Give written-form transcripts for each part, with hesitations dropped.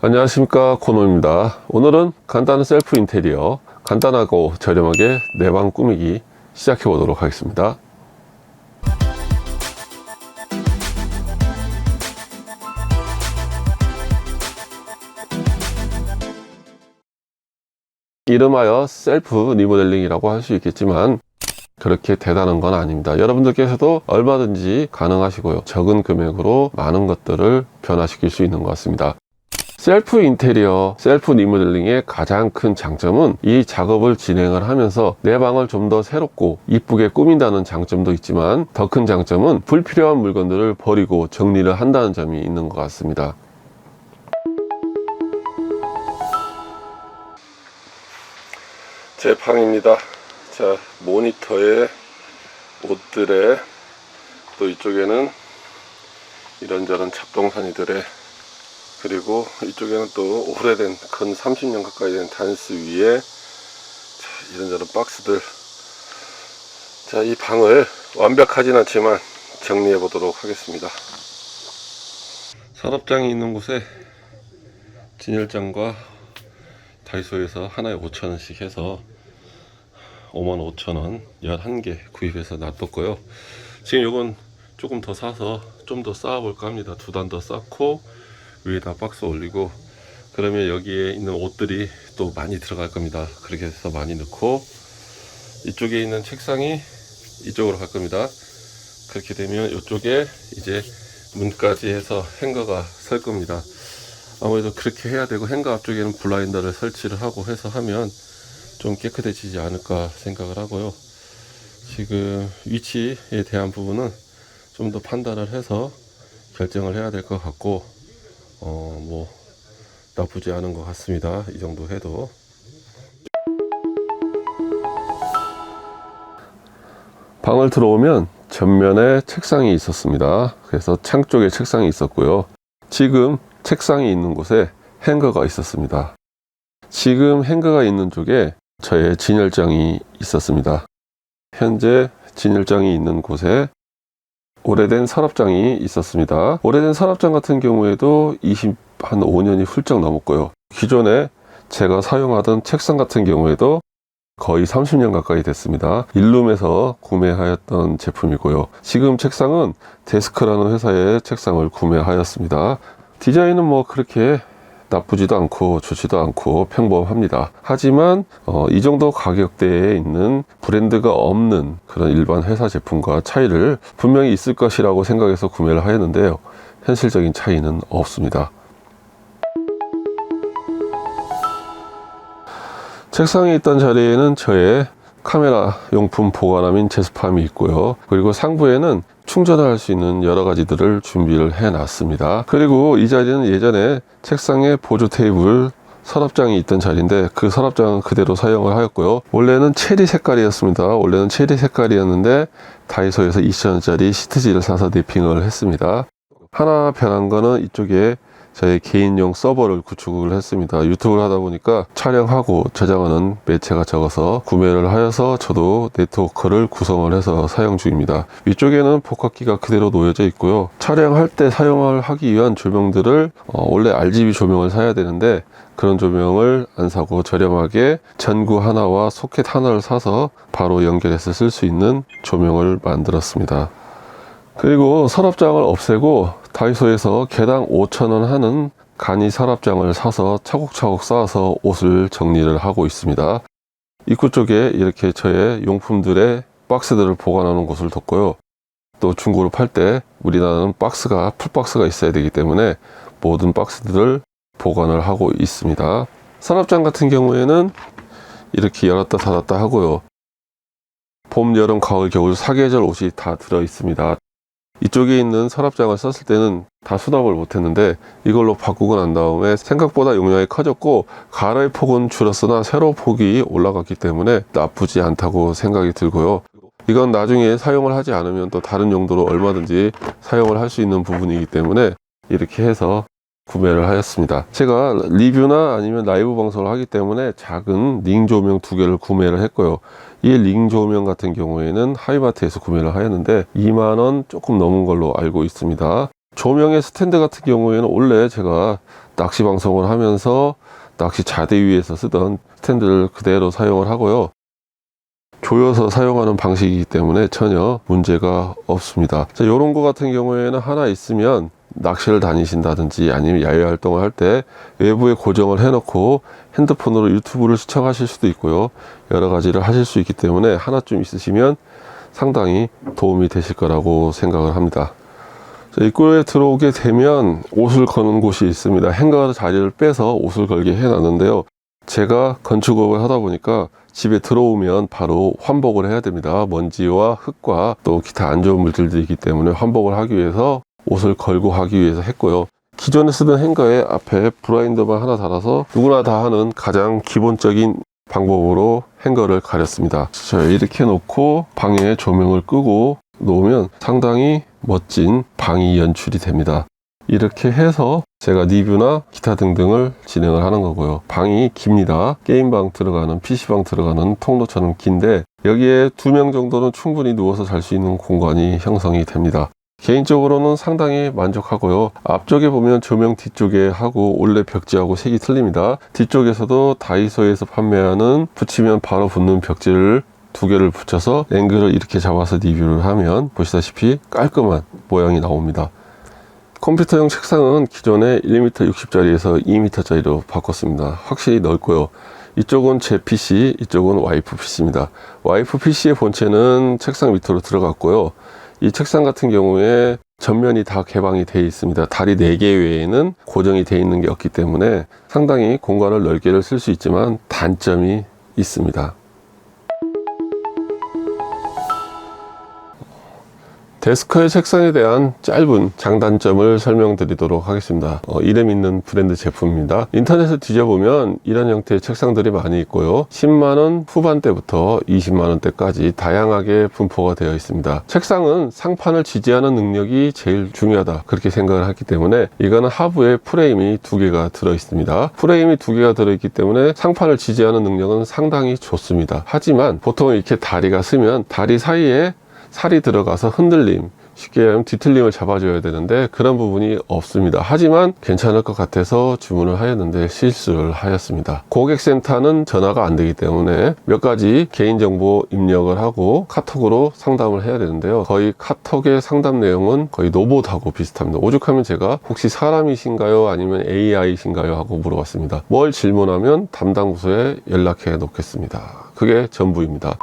안녕하십니까, 코노입니다. 오늘은 간단한 셀프 인테리어, 간단하고 저렴하게 내 방 꾸미기 시작해 보도록 하겠습니다. 이름하여 셀프 리모델링이라고 할 수 있겠지만 그렇게 대단한 건 아닙니다. 여러분들께서도 얼마든지 가능하시고요, 적은 금액으로 많은 것들을 변화시킬 수 있는 것 같습니다. 셀프 인테리어, 셀프 리모델링의 가장 큰 장점은 이 작업을 진행을 하면서 내 방을 좀 더 새롭고 이쁘게 꾸민다는 장점도 있지만, 더 큰 장점은 불필요한 물건들을 버리고 정리를 한다는 점이 있는 것 같습니다. 제 방입니다. 자, 모니터에 옷들에, 또 이쪽에는 이런저런 잡동사니들에, 그리고 이쪽에는 또 오래된 근 30년 가까이 된 단스 위에 자, 이런저런 박스들. 자, 이 방을 완벽하진 않지만 정리해 보도록 하겠습니다. 서랍장이 있는 곳에 진열장과 다이소에서 하나에 5,000원씩 해서 55,000원 11개 구입해서 놔뒀고요. 지금 요건 조금 더 사서 좀 더 쌓아 볼까 합니다. 2단 더 쌓고 위에다 박스 올리고, 그러면 여기에 있는 옷들이 또 많이 들어갈 겁니다. 그렇게 해서 많이 넣고, 이쪽에 있는 책상이 이쪽으로 갈 겁니다. 그렇게 되면 이쪽에 이제 문까지 해서 행거가 설 겁니다. 아무래도 그렇게 해야 되고, 행거 앞쪽에는 블라인더를 설치를 하고 해서 하면 좀 깨끗해지지 않을까 생각을 하고요. 지금 위치에 대한 부분은 좀 더 판단을 해서 결정을 해야 될 것 같고, 뭐 나쁘지 않은 것 같습니다. 이 정도 해도. 방을 들어오면 전면에 책상이 있었습니다. 그래서 창 쪽에 책상이 있었고요. 지금 책상이 있는 곳에 행거가 있었습니다. 지금 행거가 있는 쪽에 저의 진열장이 있었습니다. 현재 진열장이 있는 곳에 오래된 서랍장이 있었습니다. 오래된 서랍장 같은 경우에도 한 5년이 훌쩍 넘었고요. 기존에 제가 사용하던 책상 같은 경우에도 거의 30년 가까이 됐습니다. 일룸에서 구매하였던 제품이고요. 지금 책상은 데스크라는 회사의 책상을 구매하였습니다. 디자인은 뭐 그렇게 나쁘지도 않고 좋지도 않고 평범합니다. 하지만 이 정도 가격대에 있는 브랜드가 없는 그런 일반 회사 제품과 차이를 분명히 있을 것이라고 생각해서 구매를 하였는데요, 현실적인 차이는 없습니다. 책상에 있던 자리에는 저의 카메라 용품 보관함인 제스팜이 있고요. 그리고 상부에는 충전을 할 수 있는 여러 가지들을 준비를 해 놨습니다. 그리고 이 자리는 예전에 책상에 보조 테이블 서랍장이 있던 자리인데, 그 서랍장은 그대로 사용을 하였고요. 원래는 체리 색깔이었습니다. 원래는 체리 색깔이었는데 다이소에서 2,000원짜리 시트지를 사서 랩핑을 했습니다. 하나 변한 거는 이쪽에 저의 개인용 서버를 구축을 했습니다. 유튜브를 하다 보니까 촬영하고 저장하는 매체가 적어서 구매를 하여서 저도 네트워크를 구성을 해서 사용 중입니다. 위쪽에는 복합기가 그대로 놓여져 있고요. 촬영할 때 사용을 하기 위한 조명들을 원래 RGB 조명을 사야 되는데, 그런 조명을 안 사고 저렴하게 전구 하나와 소켓 하나를 사서 바로 연결해서 쓸 수 있는 조명을 만들었습니다. 그리고 서랍장을 없애고 다이소에서 개당 5,000원 하는 간이 서랍장을 사서 차곡차곡 쌓아서 옷을 정리를 하고 있습니다. 입구 쪽에 이렇게 저의 용품들의 박스들을 보관하는 곳을 뒀고요. 또 중고로 팔 때 우리나라는 박스가 풀박스가 있어야 되기 때문에 모든 박스들을 보관을 하고 있습니다. 서랍장 같은 경우에는 이렇게 열었다 닫았다 하고요. 봄, 여름, 가을, 겨울 4계절 옷이 다 들어 있습니다. 이쪽에 있는 서랍장을 썼을 때는 다 수납을 못했는데, 이걸로 바꾸고 난 다음에 생각보다 용량이 커졌고 가로의 폭은 줄었으나 세로 폭이 올라갔기 때문에 나쁘지 않다고 생각이 들고요. 이건 나중에 사용을 하지 않으면 또 다른 용도로 얼마든지 사용을 할 수 있는 부분이기 때문에 이렇게 해서 구매를 하였습니다. 제가 리뷰나 아니면 라이브 방송을 하기 때문에 작은 링 조명 2개를 구매를 했고요. 이 링 조명 같은 경우에는 하이마트에서 구매를 하였는데 2만원 조금 넘은 걸로 알고 있습니다. 조명의 스탠드 같은 경우에는 원래 제가 낚시 방송을 하면서 낚시 자대 위에서 쓰던 스탠드를 그대로 사용을 하고요. 조여서 사용하는 방식이기 때문에 전혀 문제가 없습니다. 자, 이런 거 같은 경우에는 하나 있으면 낚시를 다니신다든지 아니면 야외 활동을 할 때 외부에 고정을 해 놓고 핸드폰으로 유튜브를 시청하실 수도 있고요. 여러 가지를 하실 수 있기 때문에 하나쯤 있으시면 상당히 도움이 되실 거라고 생각을 합니다. 자, 입구에 들어오게 되면 옷을 거는 곳이 있습니다. 행거 자리를 빼서 옷을 걸게 해 놨는데요. 제가 건축업을 하다 보니까 집에 들어오면 바로 환복을 해야 됩니다. 먼지와 흙과 또 기타 안 좋은 물질들이 있기 때문에 환복을 하기 위해서 옷을 걸고 하기 위해서 했고요. 기존에 쓰던 행거에 앞에 블라인더만 하나 달아서 누구나 다 하는 가장 기본적인 방법으로 행거를 가렸습니다. 자, 이렇게 놓고 방에 조명을 끄고 놓으면 상당히 멋진 방이 연출이 됩니다. 이렇게 해서 제가 리뷰나 기타 등등을 진행을 하는 거고요. 방이 깁니다. 게임방 들어가는, PC방 들어가는 통로처럼 긴데 여기에 2명 정도는 충분히 누워서 잘 수 있는 공간이 형성이 됩니다. 개인적으로는 상당히 만족하고요. 앞쪽에 보면 조명 뒤쪽에 하고 원래 벽지하고 색이 틀립니다. 뒤쪽에서도 다이소에서 판매하는 붙이면 바로 붙는 벽지를 2개를 붙여서 앵글을 이렇게 잡아서 리뷰를 하면 보시다시피 깔끔한 모양이 나옵니다. 컴퓨터용 책상은 기존에 1m 60짜리에서 2m짜리로 바꿨습니다. 확실히 넓고요. 이쪽은 제 PC, 이쪽은 와이프 PC입니다. 와이프 PC의 본체는 책상 밑으로 들어갔고요. 이 책상 같은 경우에 전면이 다 개방이 되어 있습니다. 다리 4개 외에는 고정이 되어 있는 게 없기 때문에 상당히 공간을 넓게를 쓸 수 있지만 단점이 있습니다. 데스크의 책상에 대한 짧은 장단점을 설명드리도록 하겠습니다. 이름 있는 브랜드 제품입니다. 인터넷을 뒤져보면 이런 형태의 책상들이 많이 있고요. 10만원 후반대부터 20만원대까지 다양하게 분포가 되어 있습니다. 책상은 상판을 지지하는 능력이 제일 중요하다, 그렇게 생각을 했기 때문에 이거는 하부에 프레임이 2개가 들어 있습니다. 프레임이 2개가 들어있기 때문에 상판을 지지하는 능력은 상당히 좋습니다. 하지만 보통 이렇게 다리가 쓰면 다리 사이에 살이 들어가서 흔들림, 쉽게 하면 뒤틀림을 잡아줘야 되는데 그런 부분이 없습니다. 하지만 괜찮을 것 같아서 주문을 하였는데 실수를 하였습니다. 고객센터는 전화가 안 되기 때문에 몇 가지 개인정보 입력을 하고 카톡으로 상담을 해야 되는데요. 거의 카톡의 상담 내용은 거의 로봇하고 비슷합니다. 오죽하면 제가 혹시 사람이신가요? 아니면 AI이신가요? 하고 물어봤습니다. 뭘 질문하면 담당 부서에 연락해 놓겠습니다. 그게 전부입니다.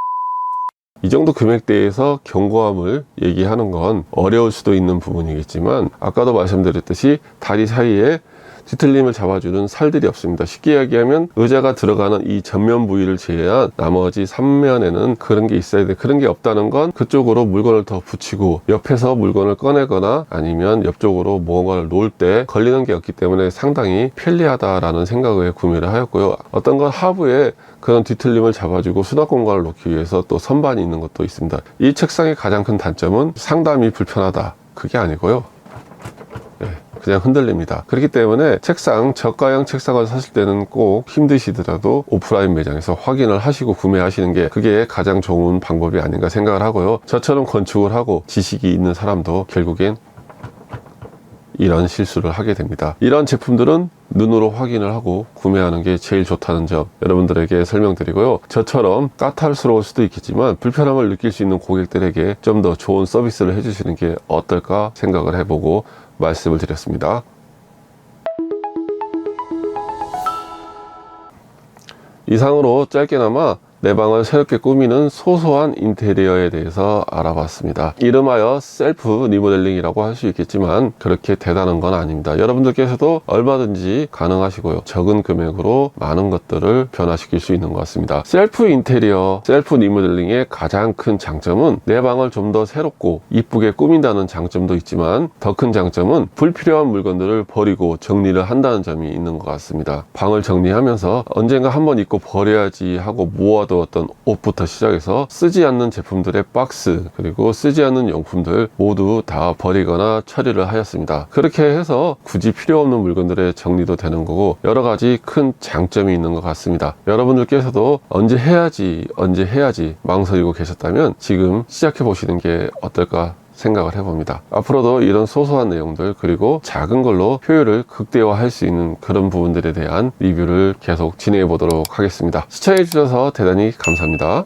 이 정도 금액대에서 견고함을 얘기하는 건 어려울 수도 있는 부분이겠지만 아까도 말씀드렸듯이 다리 사이에 뒤틀림을 잡아주는 살들이 없습니다. 쉽게 이야기하면 의자가 들어가는 이 전면 부위를 제외한 나머지 3면에는 그런 게 있어야 돼. 그런 게 없다는 건 그쪽으로 물건을 더 붙이고 옆에서 물건을 꺼내거나 아니면 옆쪽으로 무언가를 놓을 때 걸리는 게 없기 때문에 상당히 편리하다라는 생각에 구매를 하였고요. 어떤 건 하부에 그런 뒤틀림을 잡아주고 수납 공간을 놓기 위해서 또 선반이 있는 것도 있습니다. 이 책상의 가장 큰 단점은 상담이 불편하다, 그게 아니고요. 그냥 흔들립니다. 그렇기 때문에 책상, 저가형 책상을 사실 때는 꼭 힘드시더라도 오프라인 매장에서 확인을 하시고 구매하시는 게 그게 가장 좋은 방법이 아닌가 생각을 하고요. 저처럼 건축을 하고 지식이 있는 사람도 결국엔 이런 실수를 하게 됩니다. 이런 제품들은 눈으로 확인을 하고 구매하는 게 제일 좋다는 점 여러분들에게 설명드리고요. 저처럼 까탈스러울 수도 있겠지만 불편함을 느낄 수 있는 고객들에게 좀 더 좋은 서비스를 해주시는 게 어떨까 생각을 해보고 말씀을 드렸습니다. 이상으로 짧게나마 내 방을 새롭게 꾸미는 소소한 인테리어에 대해서 알아봤습니다. 이름하여 셀프 리모델링이라고 할 수 있겠지만 그렇게 대단한 건 아닙니다. 여러분들께서도 얼마든지 가능하시고요. 적은 금액으로 많은 것들을 변화시킬 수 있는 것 같습니다. 셀프 인테리어, 셀프 리모델링의 가장 큰 장점은 내 방을 좀 더 새롭고 이쁘게 꾸민다는 장점도 있지만 더 큰 장점은 불필요한 물건들을 버리고 정리를 한다는 점이 있는 것 같습니다. 방을 정리하면서 언젠가 한번 입고 버려야지 하고 모아도 어떤 옷부터 시작해서 쓰지 않는 제품들의 박스 그리고 쓰지 않는 용품들 모두 다 버리거나 처리를 하였습니다. 그렇게 해서 굳이 필요 없는 물건들의 정리도 되는 거고 여러 가지 큰 장점이 있는 것 같습니다. 여러분들께서도 언제 해야지 망설이고 계셨다면 지금 시작해 보시는 게 어떨까 생각을 해봅니다. 앞으로도 이런 소소한 내용들 그리고 작은 걸로 효율을 극대화할 수 있는 그런 부분들에 대한 리뷰를 계속 진행해 보도록 하겠습니다. 시청해 주셔서 대단히 감사합니다.